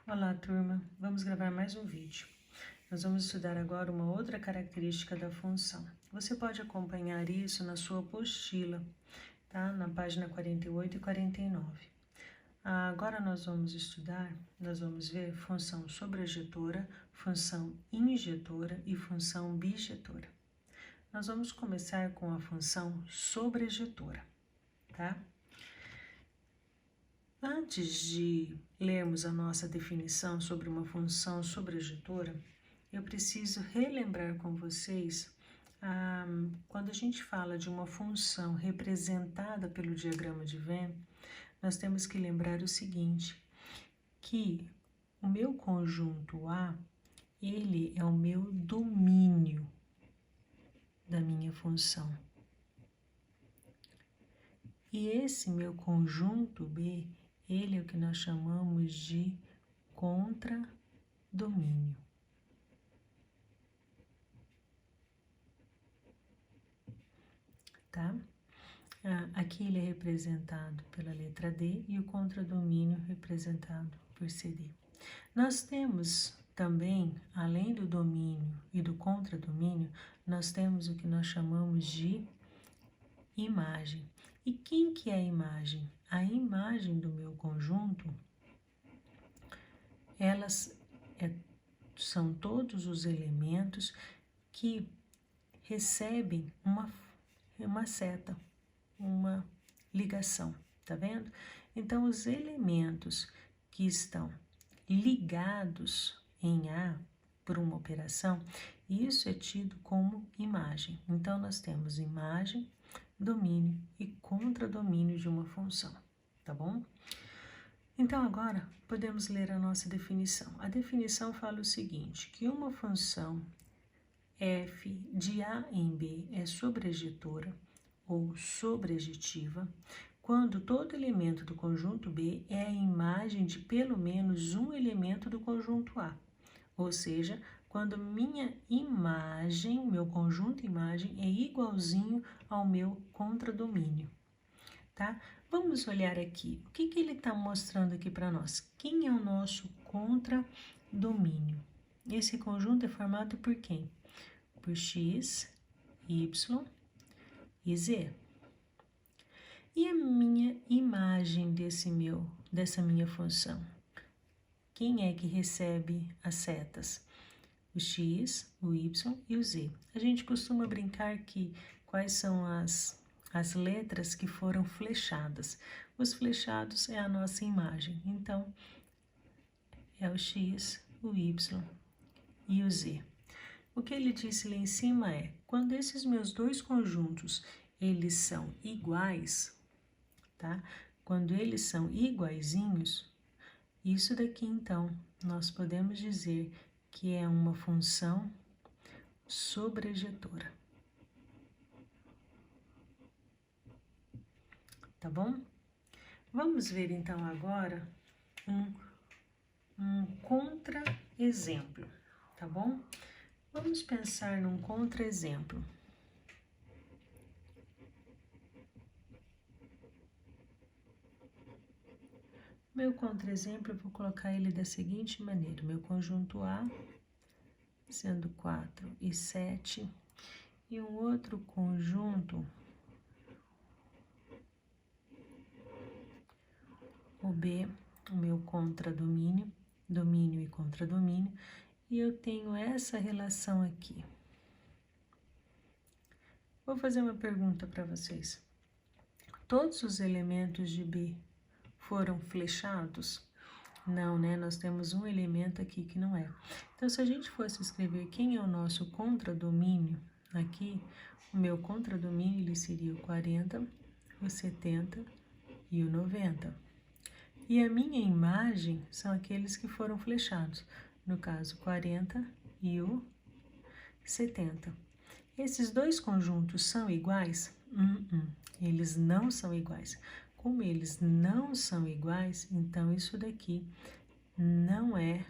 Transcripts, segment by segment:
Olá, turma. Vamos gravar mais um vídeo. Nós vamos estudar agora uma outra característica da função. Você pode acompanhar isso na sua apostila, tá? Na página 48 e 49. Agora nós vamos ver função sobrejetora, função injetora e função bijetora. Nós vamos começar com a função sobrejetora, tá? Antes de lermos a nossa definição sobre uma função sobrejetora, eu preciso relembrar com vocês, quando a gente fala de uma função representada pelo diagrama de Venn, nós temos que lembrar o seguinte, que o meu conjunto A, ele é o meu domínio da minha função. E esse meu conjunto B, ele é o que nós chamamos de contradomínio. Tá? Aqui ele é representado pela letra D e o contradomínio representado por CD. Nós temos também, além do domínio e do contradomínio, nós temos o que nós chamamos de imagem. E quem que é a imagem? A imagem do meu conjunto, elas são todos os elementos que recebem uma seta, uma ligação, tá vendo? Então, os elementos que estão ligados em A por uma operação, isso é tido como imagem. Então, nós temos imagem, domínio e contradomínio de uma função, tá bom? Então, agora, podemos ler a nossa definição. A definição fala o seguinte, que uma função f de A em B é sobrejetora ou sobrejetiva quando todo elemento do conjunto B é a imagem de pelo menos um elemento do conjunto A. Ou seja, quando minha imagem, meu conjunto imagem, é igualzinho ao meu contradomínio, tá? Vamos olhar aqui, o que ele está mostrando aqui para nós? Quem é o nosso contradomínio? Esse conjunto é formado por quem? Por x, y e z. E a minha imagem dessa minha função? Quem é que recebe as setas? O x, o y e o z. A gente costuma brincar que quais são as letras que foram flechadas. Os flechados é a nossa imagem. Então, é o x, o y e o z. O que ele disse lá em cima é, quando esses meus dois conjuntos, eles são iguais, tá? Quando eles são iguaizinhos, isso daqui, então, nós podemos dizer que é uma função sobrejetora. Tá bom? Vamos ver, então, agora um contra-exemplo, tá bom? Vamos pensar num contra-exemplo. Meu contra-exemplo, eu vou colocar ele da seguinte maneira. Meu conjunto A, sendo 4 e 7, e um outro conjunto, o B, o meu contradomínio, domínio e contradomínio, e eu tenho essa relação aqui. Vou fazer uma pergunta para vocês. Todos os elementos de B foram flechados? Não, né? Nós temos um elemento aqui que não é. Então, se a gente fosse escrever quem é o nosso contradomínio aqui, o meu contradomínio ele seria o 40, o 70 e o 90. E a minha imagem são aqueles que foram flechados, no caso 40 e o 70. Esses dois conjuntos são iguais? Eles não são iguais. Como eles não são iguais, então isso daqui não é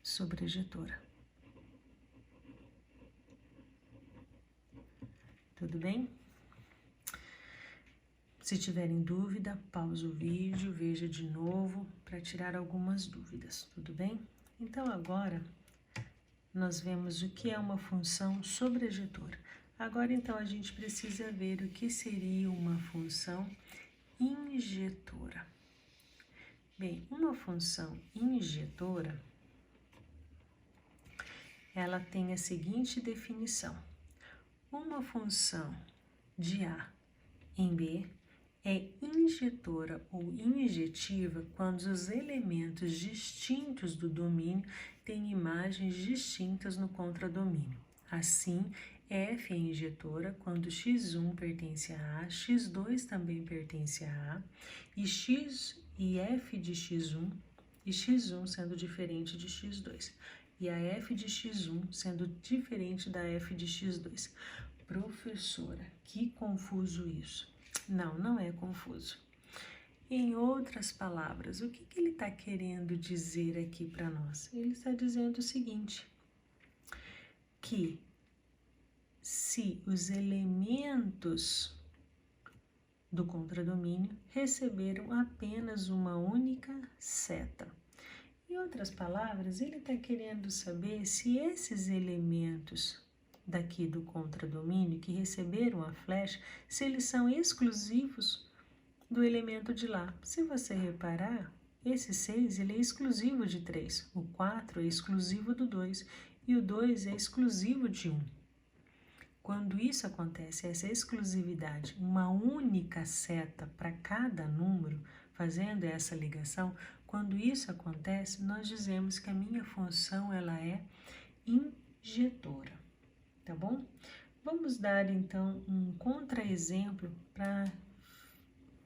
sobrejetora. Tudo bem? Se tiverem dúvida, pausa o vídeo, veja de novo para tirar algumas dúvidas, tudo bem? Então, agora, nós vemos o que é uma função sobrejetora. Agora, então, a gente precisa ver o que seria uma função injetora. Bem, uma função injetora, ela tem a seguinte definição. Uma função de A em B é injetora ou injetiva quando os elementos distintos do domínio têm imagens distintas no contradomínio. Assim, F é injetora quando x1 pertence a A, x2 também pertence a A, e F de x1, e x1 sendo diferente de x2, e a F de x1 sendo diferente da F de x2. Professora, que confuso isso. Não, não é confuso. Em outras palavras, o que ele está querendo dizer aqui para nós? Ele está dizendo o seguinte, que se os elementos do contradomínio receberam apenas uma única seta. Em outras palavras, ele está querendo saber se esses elementos daqui do contradomínio que receberam a flecha, se eles são exclusivos do elemento de lá. Se você reparar, esse 6 ele é exclusivo de 3, o 4 é exclusivo do 2 e o 2 é exclusivo de 1. Quando isso acontece, essa exclusividade, uma única seta para cada número, fazendo essa ligação, quando isso acontece, nós dizemos que a minha função ela é injetora. Tá bom? Vamos dar, então, um contra-exemplo para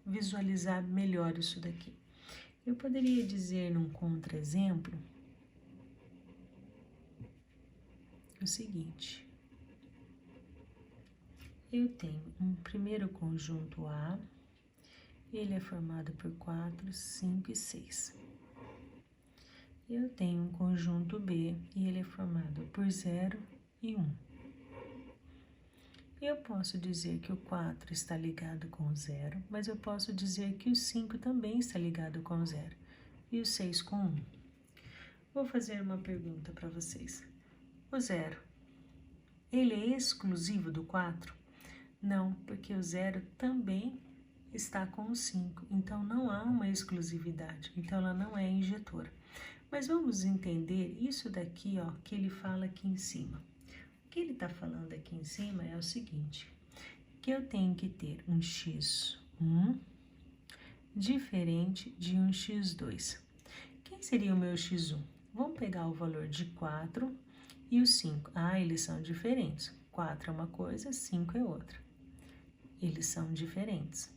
visualizar melhor isso daqui. Eu poderia dizer num contra-exemplo o seguinte. Eu tenho um primeiro conjunto A, ele é formado por 4, 5 e 6. Eu tenho um conjunto B e ele é formado por 0 e 1. Eu posso dizer que o 4 está ligado com o 0, mas eu posso dizer que o 5 também está ligado com o 0 e o 6 com 1. Vou fazer uma pergunta para vocês. O 0, ele é exclusivo do 4? Não, porque o 0 também está com o 5, então não há uma exclusividade, então ela não é injetora. Mas vamos entender isso daqui, ó, que ele fala aqui em cima. O que ele está falando aqui em cima é o seguinte, que eu tenho que ter um x1 diferente de um x2. Quem seria o meu x1? Vamos pegar o valor de 4 e o 5. Ah, eles são diferentes. 4 é uma coisa, 5 é outra. Eles são diferentes.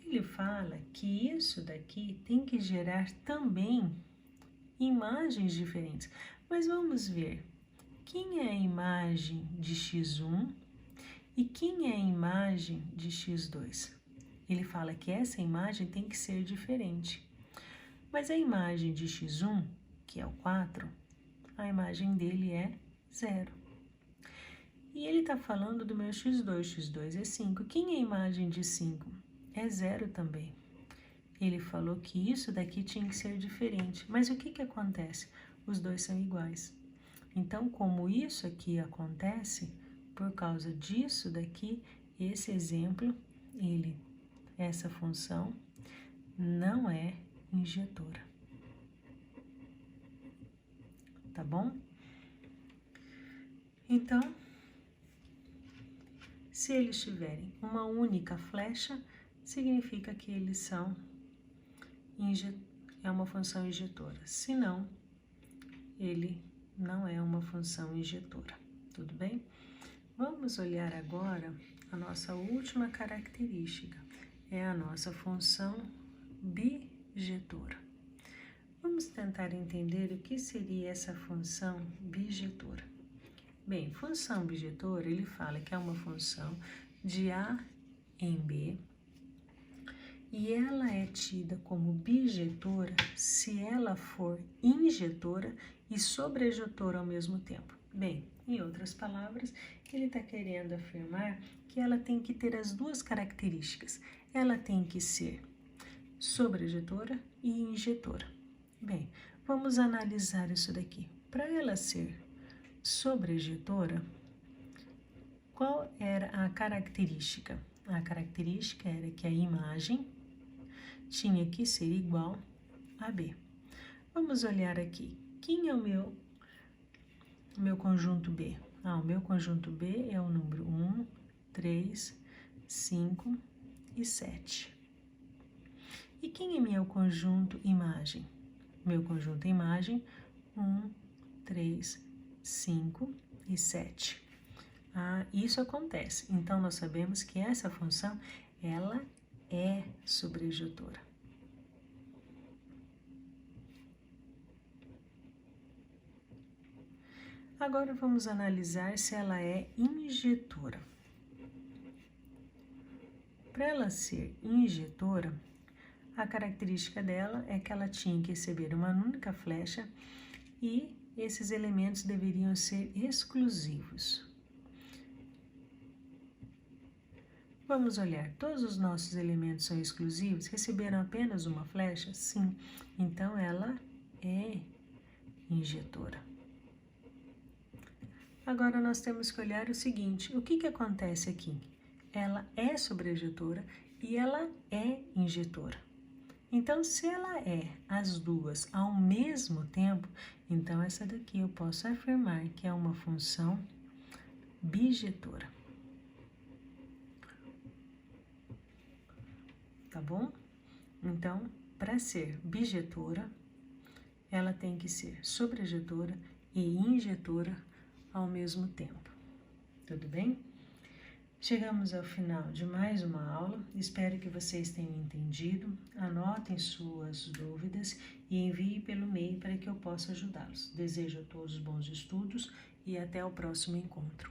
Ele fala que isso daqui tem que gerar também imagens diferentes. Mas vamos ver. Quem é a imagem de x1 e quem é a imagem de x2? Ele fala que essa imagem tem que ser diferente. Mas a imagem de x1, que é o 4, a imagem dele é 0. E ele está falando do meu x2, x2 é 5. Quem é a imagem de 5? É 0 também. Ele falou que isso daqui tinha que ser diferente. Mas o que acontece? Os dois são iguais. Então, como isso aqui acontece, por causa disso daqui, esse exemplo, essa função não é injetora. Tá bom? Então, se eles tiverem uma única flecha, significa que eles são é uma função injetora. Se não, ele não é uma função injetora. Tudo bem? Vamos olhar agora a nossa última característica. É a nossa função bijetora. Vamos tentar entender o que seria essa função bijetora. Bem, função bijetora, ele fala que é uma função de A em B e ela é tida como bijetora se ela for injetora e sobrejetora ao mesmo tempo. Bem, em outras palavras, ele está querendo afirmar que ela tem que ter as duas características. ela tem que ser sobrejetora e injetora. Bem, vamos analisar isso daqui. Para ela ser sobrejetora, qual era a característica? A característica era que a imagem tinha que ser igual a B. Vamos olhar aqui. Quem é o meu conjunto B? O meu conjunto B é o número 1, 3, 5 e 7. E quem é meu conjunto imagem? Meu conjunto imagem, 1, 3, 5 e 7. Isso acontece. Então, nós sabemos que essa função, ela é sobrejetora. Agora, vamos analisar se ela é injetora. Para ela ser injetora, a característica dela é que ela tinha que receber uma única flecha e esses elementos deveriam ser exclusivos. Vamos olhar, todos os nossos elementos são exclusivos? Receberam apenas uma flecha? Sim. Então, ela é injetora. Agora, nós temos que olhar o seguinte, o que acontece aqui? Ela é sobrejetora e ela é injetora. Então, se ela é as duas ao mesmo tempo, então essa daqui eu posso afirmar que é uma função bijetora. Tá bom? Então, para ser bijetora, ela tem que ser sobrejetora e injetora ao mesmo tempo. Tudo bem? Chegamos ao final de mais uma aula. Espero que vocês tenham entendido. Anotem suas dúvidas e enviem pelo e-mail para que eu possa ajudá-los. Desejo a todos bons estudos e até o próximo encontro.